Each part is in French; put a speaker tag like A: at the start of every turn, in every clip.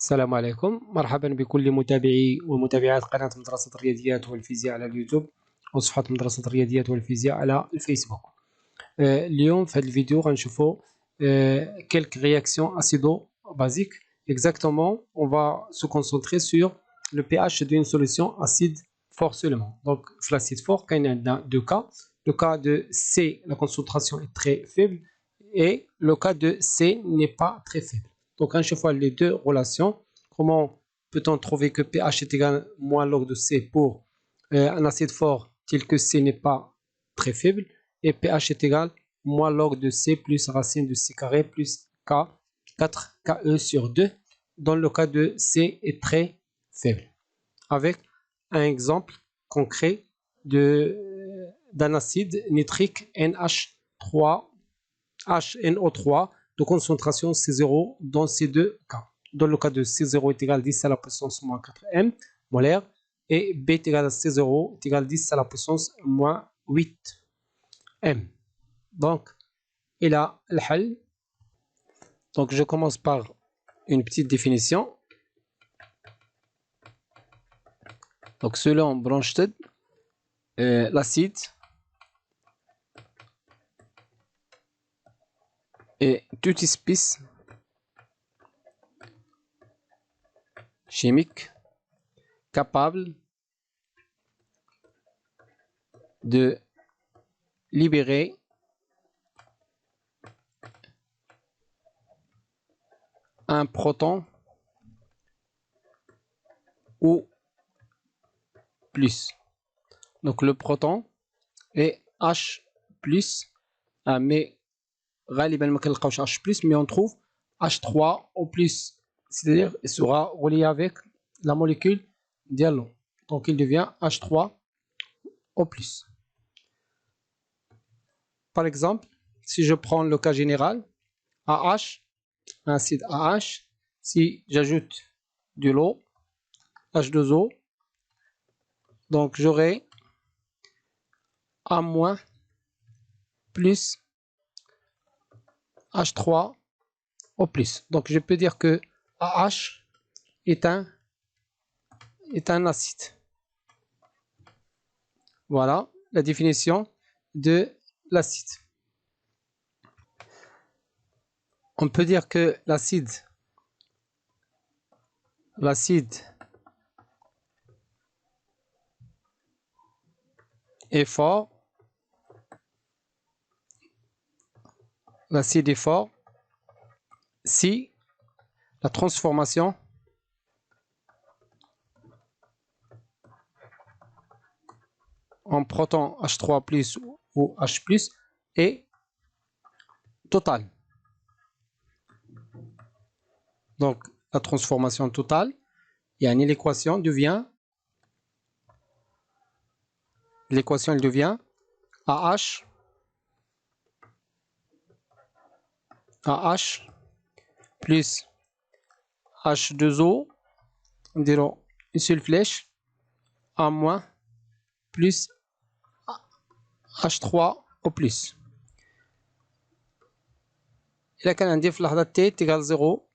A: السلام عليكم، مرحبا بكل متابعي ومتابعات قناة مدرسة الرياضيات والفيزياء على اليوتيوب وصفحة مدرسة الرياضيات والفيزياء على الفيسبوك. اليوم في هذا الفيديو غنشوفوا quelques réactions acido-basiques. Exactement, on va se concentrer sur le pH d'une solution acide fort seulement. Donc, l'acide fort, il y a deux cas. Le cas de C, la concentration est très faible et le cas de C n'est pas très faible. Donc, à chaque fois, les deux relations, comment peut-on trouver que pH est égal à moins log de C pour un acide fort tel que C n'est pas très faible et pH est égal à moins log de C plus racine de C carré plus K, 4 KE sur 2 dans le cas de C est très faible. Avec un exemple concret d'un acide nitrique NH3, HNO3 de concentration C0 dans ces deux cas. Dans le cas de C0 est égal à 10 à la puissance moins 4 M molaire et B est égal à C0 est égal à 10 à la puissance moins 8 M. Donc, il a le hal. Donc, je commence par une petite définition. Donc, selon Brønsted, l'acide est toute espèce chimique capable de libérer un proton ou plus. Donc le proton est H+, mais H+, mais on trouve H3 au plus, c'est-à-dire il sera relié avec la molécule dialon. Donc il devient H3 au plus. Par exemple, si je prends le cas général, AH, acide AH, si j'ajoute de l'eau, H2O, donc j'aurai A- plus H3 au plus. Donc je peux dire que AH est un acide. Voilà la définition de l'acide. On peut dire que l'acide est fort. L'acide est fort si la transformation en proton H3+ ou H+ est totale. Donc la transformation totale, l'équation devient AH plus H2O, on dirait une seule flèche, A- plus H3 au plus. إلا كان عندي في لحظة T égale 0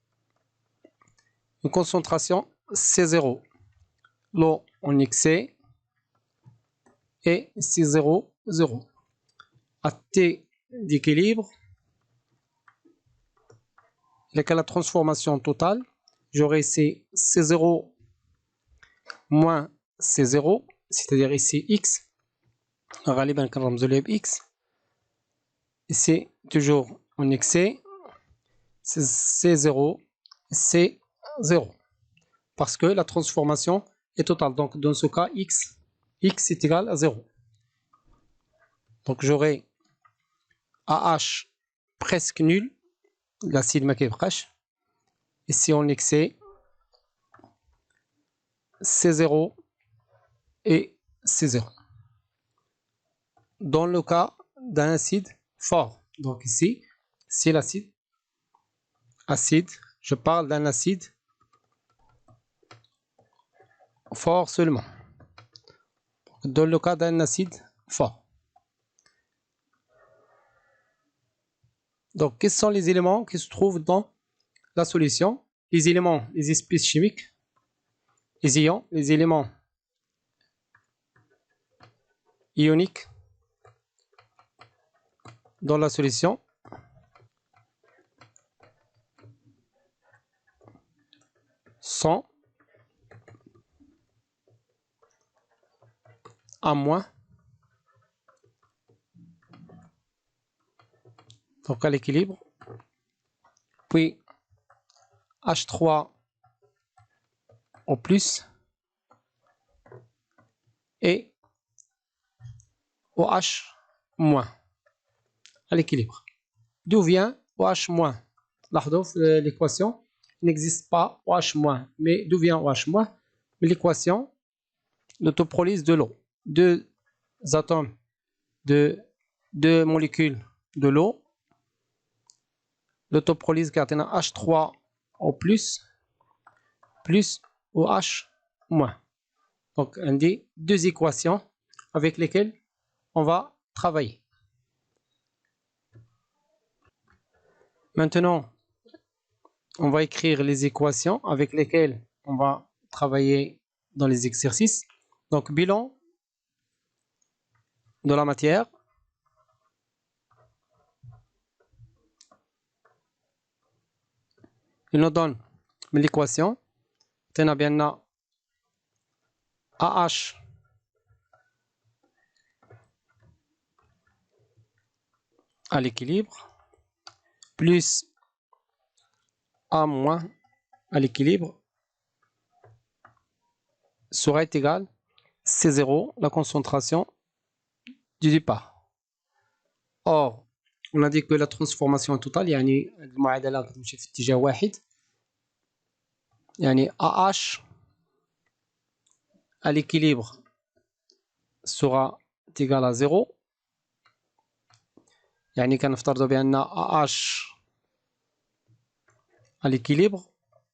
A: une concentration C0 l'eau en excès et C0 0 à T d'équilibre. إلا كان la transformation totale j'aurai ici C0 moins C0 c'est-à-dire ici X غالبا كنرمزو ليه ب X ici toujours en excès c'est C0 C0 parce que la transformation est totale. Donc dans ce cas X est égal à 0. Donc j'aurai AH presque nul, l'acide ma كيبقاش. Ici en excès C0 et C0. Dans le cas d'un acide fort. Donc ici, c'est l'acide. Je parle d'un acide fort seulement. Dans le cas d'un acide fort. Donc, quels sont les éléments qui se trouvent dans la solution? les éléments, les espèces chimiques, les ions, les éléments ioniques dans la solution sont à moins, donc à l'équilibre, puis H3 au plus et OH moins à l'équilibre. D'où vient OH moins? لاحظوا في l'équation il n'existe pas OH moins, mais d'où vient OH moins? L'équation l'autoprolyse de l'eau, deux atomes de deux molécules de l'eau, l'autoprolyse cardinal H3 au plus OH moins. Donc on dit deux équations avec lesquelles on va travailler. Maintenant, on va écrire les équations avec lesquelles on va travailler dans les exercices. Donc bilan de la matière. Il nous donne l'équation. On a bien AH à l'équilibre plus A moins à l'équilibre sera égal C0, la concentration du départ. Or, on a dit que la transformation totale, يعني المعادلة كتمشي في اتجاه واحد، يعني AH à l'équilibre sera égal à 0. يعني كنفترضوا بأن AH à l'équilibre,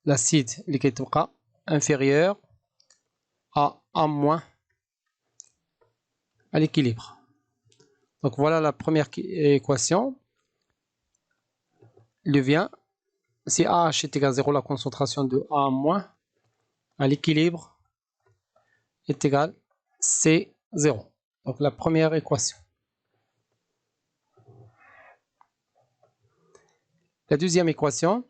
A: l'acide اللي كيتبقى inférieur à A- à l'équilibre. Donc voilà la première équation. Il devient, si AH est égal à 0, la concentration de A- à l'équilibre est égale C0. Donc la première équation. La deuxième équation,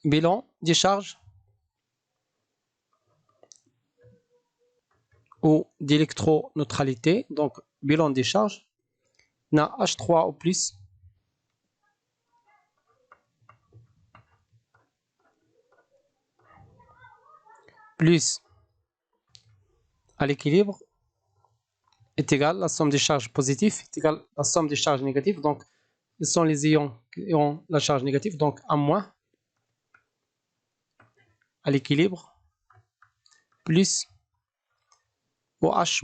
A: bilan des charges ou d'électroneutralité. Donc bilan des charges, on a H3 au plus à l'équilibre est égal à la somme des charges positives est égale à la somme des charges négatives. Donc ce sont les ions qui ont la charge négative, donc A- à l'équilibre plus OH-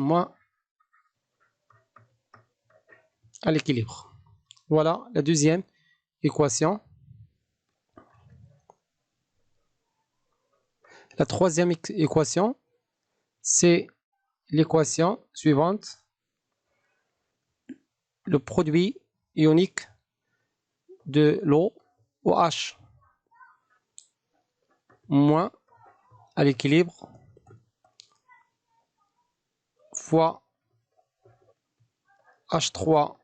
A: à l'équilibre. Voilà la deuxième équation. La troisième équation, c'est l'équation suivante. Le produit ionique de l'eau OH- à l'équilibre fois H3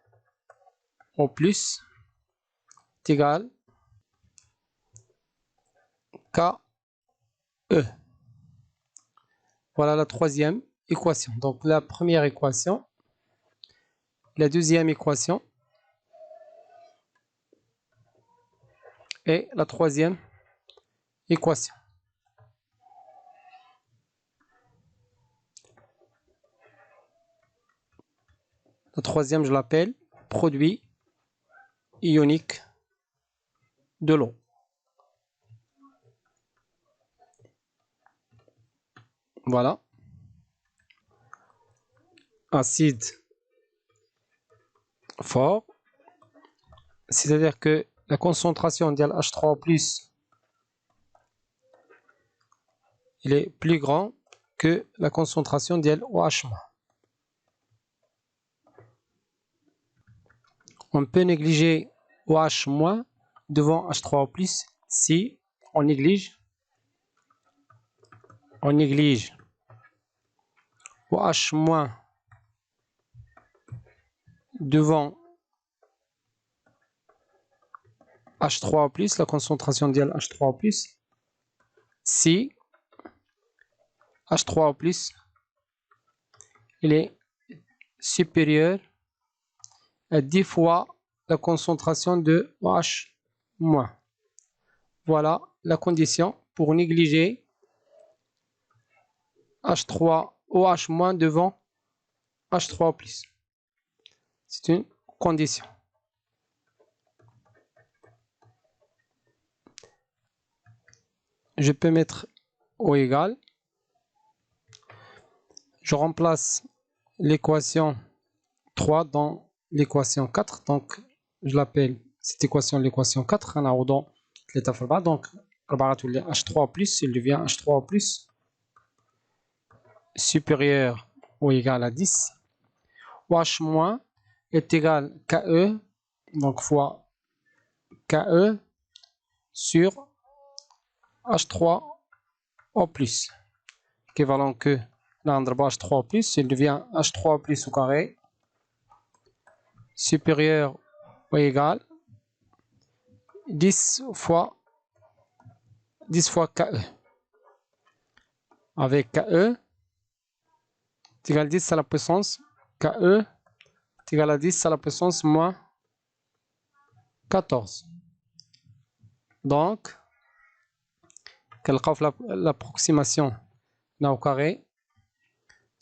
A: au plus est égal KE. Voilà la troisième équation. Donc la première équation, la deuxième équation et la troisième équation. La troisième, je l'appelle produit ionique de l'eau. Voilà. Acide fort, c'est-à-dire que la concentration de H3+, il est plus grand que la concentration de OH-. On peut négliger OH- devant H3+ si on néglige OH moins devant H3+, la concentration de H3+, si H3+, il est supérieur à 10 fois la concentration de OH-. Voilà la condition pour négliger OH- devant H3+. C'est une condition. Je peux mettre O égale. Je remplace l'équation 3 dans l'équation 4. Donc, je l'appelle cette équation l'équation 4. On a l'état format. Donc, H3+, il devient H3+, supérieur ou égal à 10. OH- est égal à KE, donc fois KE sur H3O+, équivalent que H3+, il devient H3+ au carré, supérieur ou égal 10 fois KE. Avec KE est égal à 10 à la puissance KE est égal à 10 à la puissance moins 14. Donc, l'approximation au carré.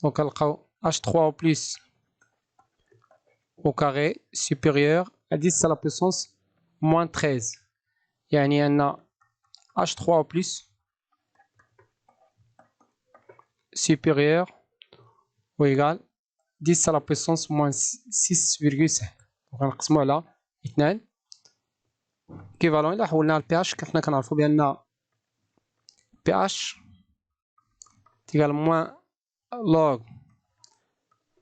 A: Donc, H3+ au carré supérieur à 10 à la puissance moins 13. يعني أن H3+ supérieur ou égal 10 à la puissance moins 6,5. Donc نقسمو على 2 équivalent. إلا حولنا ل pH حنا كنعرفو بأن pH égal moins log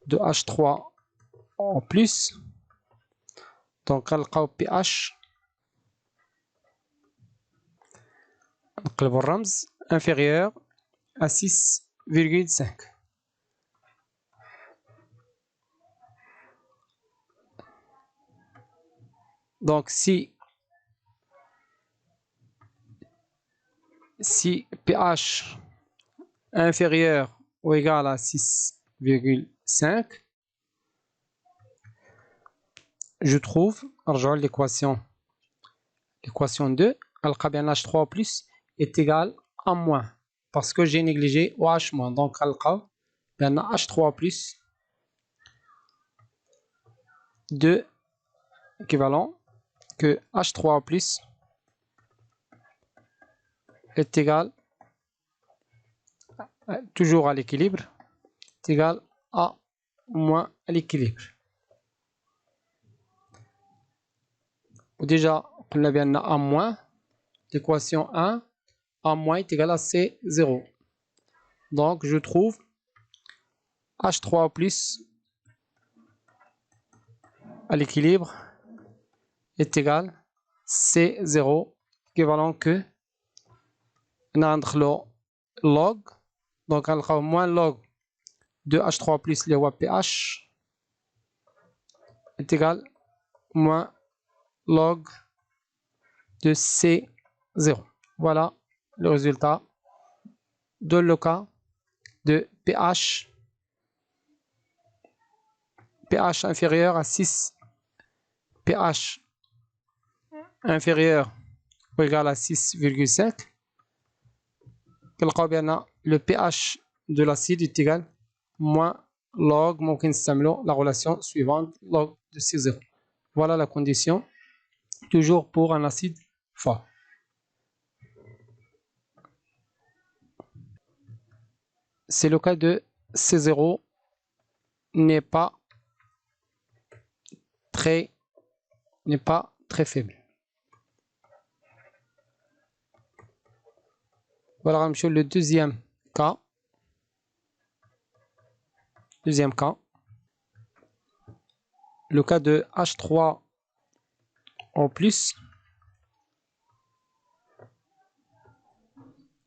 A: de H3O+. Donc غنلقاو pH نقلبو الرمز inférieur à 6,5. Donc si pH inférieur ou égal à 6,5, je trouve, rejoins l'équation 2, H3+ est égal à moins, parce que j'ai négligé OH-. Donc H3+ de équivalent que H3+ est égal, toujours à l'équilibre, est égal à moins à l'équilibre. Déjà, on a bien A moins, l'équation 1, A moins est égal à C0. Donc, je trouve H3+ à l'équilibre est égal à C0, équivalent que log. Donc, on a moins log de H3+, le pH est égal à moins log de C0. Voilà le résultat de le cas de pH inférieur à 6, pH inférieur ou égal à 6,5. Le pH de l'acide est égal à moins log, la relation suivante, log de C0. Voilà la condition, toujours pour un acide fort. C'est le cas de C0 n'est pas très faible. Voilà, monsieur, le deuxième cas. Le cas de H3O+.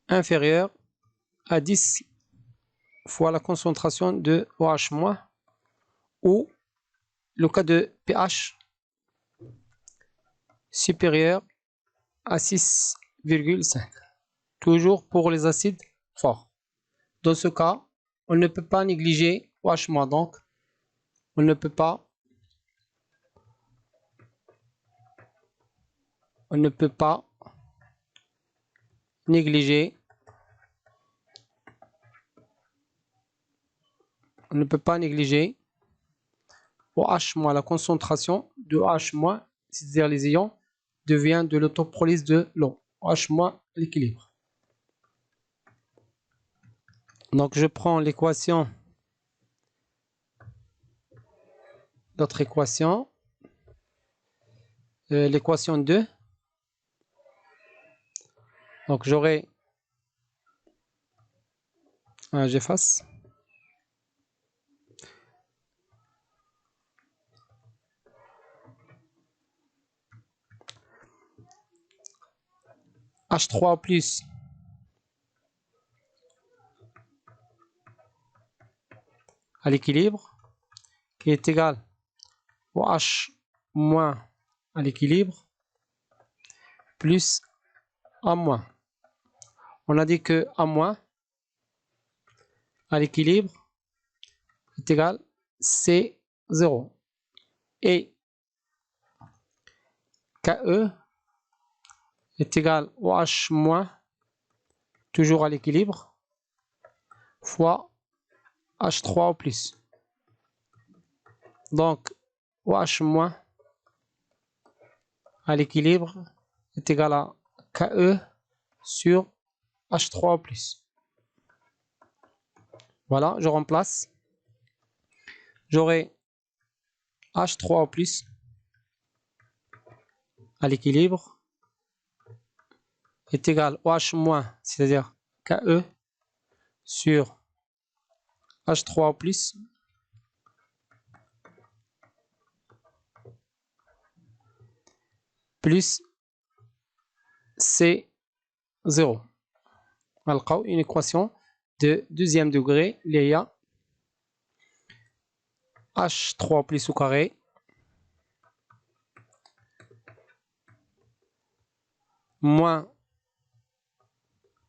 A: inférieur à 10 fois la concentration de OH- ou le cas de pH supérieur à 6,5. Toujours pour les acides forts. Dans ce cas, on ne peut pas négliger OH-, donc on ne peut pas négliger OH-, la concentration de OH-, c'est-à-dire les ions, devient de l'autoprolyse de l'eau. OH- l'équilibre. Donc je prends l'équation, notre équation, l'équation 2. Donc j'aurai, j'efface. H3 plus à l'équilibre, qui est égal au H- à l'équilibre, plus A-. On a dit que A- à l'équilibre est égal C0. Et KE est égal au H-, toujours à l'équilibre, fois H3 au plus. Donc, OH- à l'équilibre est égal à KE sur H3 au plus. Voilà, je remplace. J'aurai H3 au plus à l'équilibre est égal au H-, c'est-à-dire KE sur H3 au plus plus C0. نلقاو une équation de deuxième degré اللي هي H3 plus au carré moins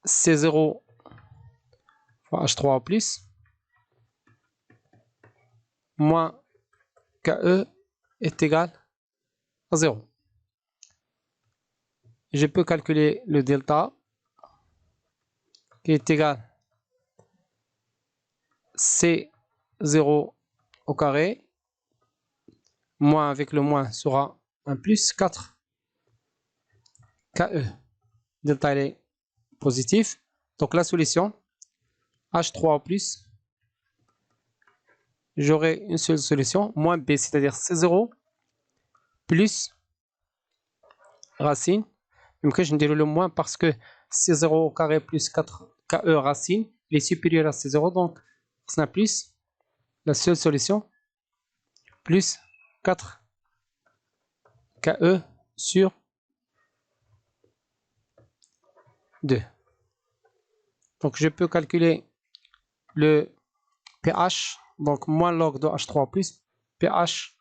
A: C0 fois H3 plus moins KE est égal à 0. Je peux calculer le delta qui est égal C0 au carré moins avec le moins sera un plus 4 KE. Delta est positif. Donc la solution H3 plus, j'aurai une seule solution, moins B, c'est-à-dire C0 plus racine. Donc je dirais le moins parce que C0 au carré plus 4 KE racine il est supérieur à C0, donc ça n'a plus la seule solution plus 4 KE sur 2. Donc je peux calculer le pH, donc moins log de H3 plus, pH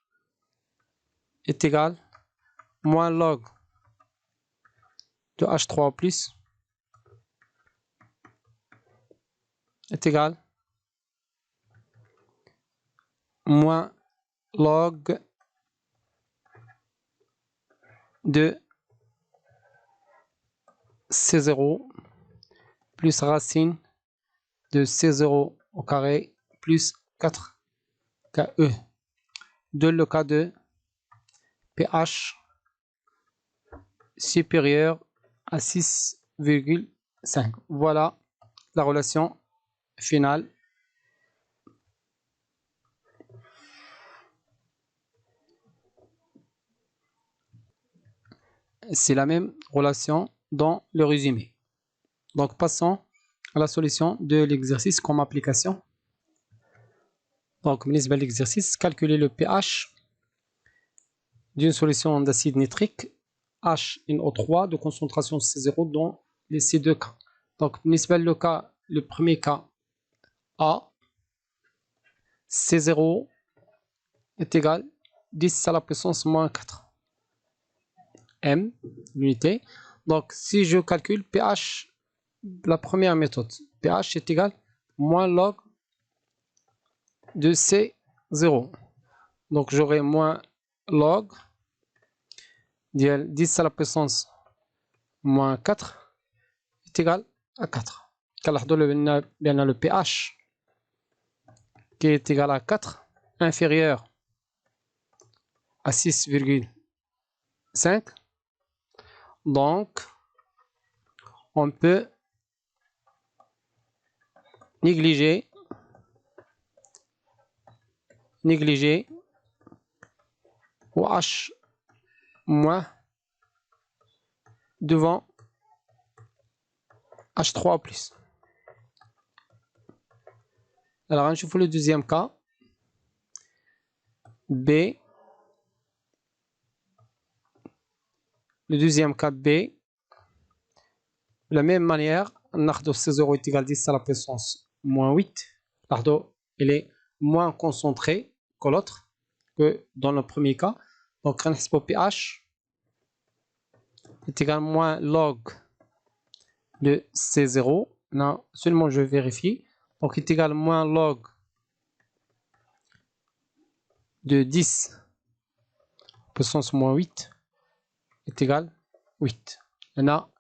A: est égal moins log de H3 plus est égal moins log de C0 plus racine de C0 au carré plus 4 KE. De le cas de pH supérieur à 6,5. Voilà la relation finale. C'est la même relation dans le résumé. Donc passons à la solution de l'exercice comme application. Donc l'exercice, calculer le pH d'une solution d'acide nitrique HNO3 de concentration C0 dans les C2 cas. Donc, le premier cas A, C0 est égal 10 à la puissance moins 4. M, l'unité. Donc, si je calcule pH, la première méthode, pH est égal moins log de C0. Donc, j'aurai moins log de 10 à la puissance moins 4 est égal à 4. كنلاحظوا بأن le pH qui est égal à 4 inférieur à 6,5. Donc, on peut négliger OH moins devant H3 plus. Alors, on chauffe le deuxième cas. B. Le deuxième cas B. De la même manière, C0 est égal à 10 à la puissance moins 8. Il est moins concentré que l'autre, que dans le premier cas. Donc, on pH est égal à moins log de C0. Non, seulement je vérifie. Donc, il est égal à moins log de 10 puissance moins 8 est égal à 8. On a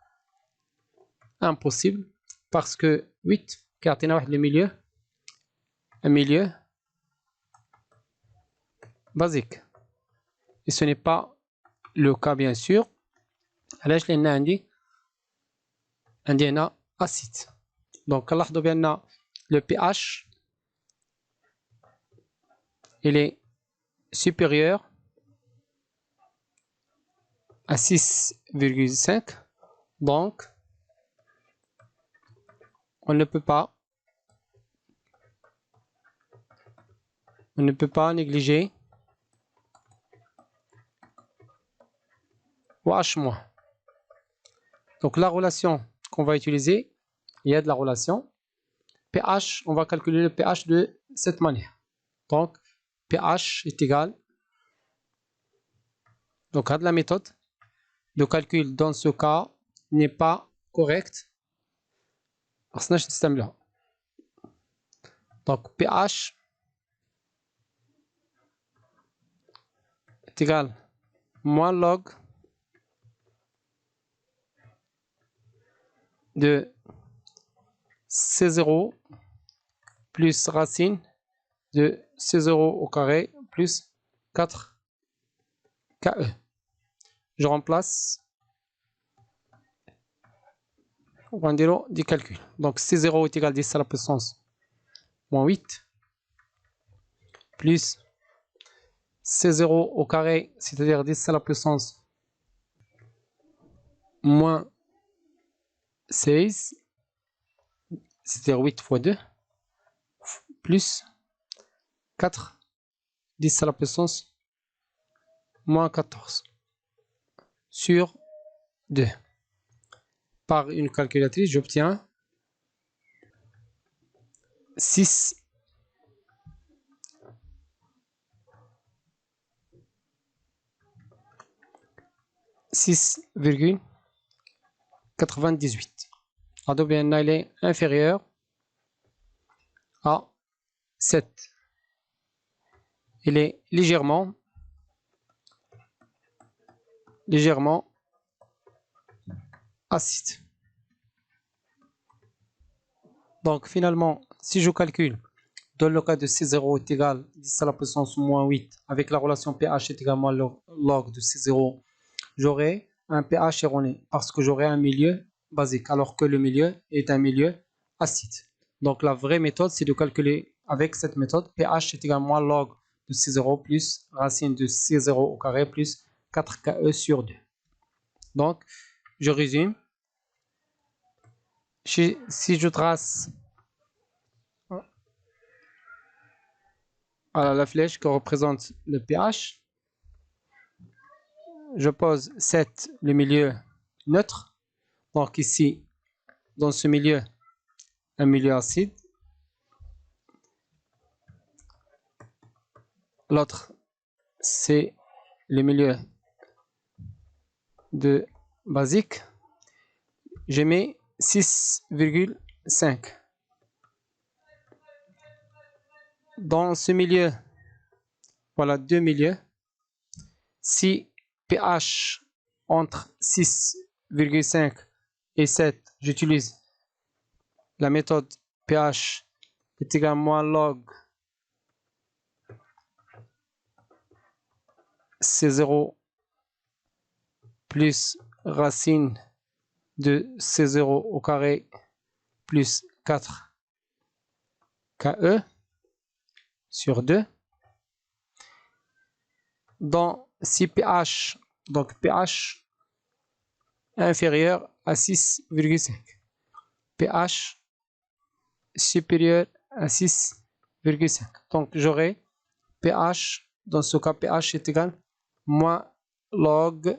A: impossible parce que 8 car le milieu, un milieu basique. Et ce n'est pas le cas bien sûr. علاش لأن عندي هنا acide. Donc لاحظوا بأن le pH il est supérieur à 6,5. Donc on ne peut pas négliger OH-. Donc la relation qu'on va utiliser, il y a de la relation pH, on va calculer le pH de cette manière. Donc pH est égal, donc la méthode de calcul dans ce cas n'est pas correcte. Donc pH est égal moins log de C0 plus racine de C0 au carré plus 4 KE. Je remplace au rendez-vous du calcul. Donc C0 est égal à 10 à la puissance moins 8 plus C0 au carré, c'est-à-dire 10 à la puissance moins 16, c'est-à-dire 8 fois 2, plus 4, 10 à la puissance moins 14 sur 2. Par une calculatrice, j'obtiens 6,98. Adobe il est inférieur à 7. Il est légèrement acide. Donc finalement, si je calcule dans le cas de C0 est égal à 10 à la puissance moins 8 avec la relation pH est égal à moins log de C0, j'aurai un pH erroné parce que j'aurai un milieu basique alors que le milieu est un milieu acide. Donc la vraie méthode c'est de calculer avec cette méthode pH est égal à moins log de C0 plus racine de C0 au carré plus 4KE sur 2. Donc je résume. Si je trace la flèche qui représente le pH, je pose 7 le milieu neutre. Donc ici dans ce milieu un milieu acide, l'autre c'est le milieu de basique, je mets 6,5. Dans ce milieu, voilà deux milieux. Si pH entre 6,5 et 7, j'utilise la méthode pH est égal à moins log C0 plus racine de C0 au carré plus 4 KE sur 2. Dans si pH, donc pH inférieur à 6,5, pH supérieur à 6,5. Donc j'aurai pH, dans ce cas pH est égal à moins log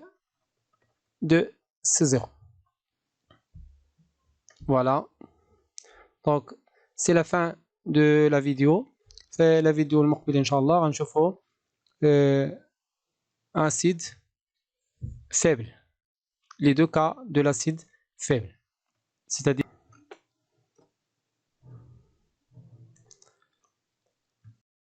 A: de C0. Voilà. Donc c'est la fin de la vidéo. في la vidéo المقبلة إن شاء الله غنشوفوا acide faible, les deux cas de l'acide faible, c'est-à-dire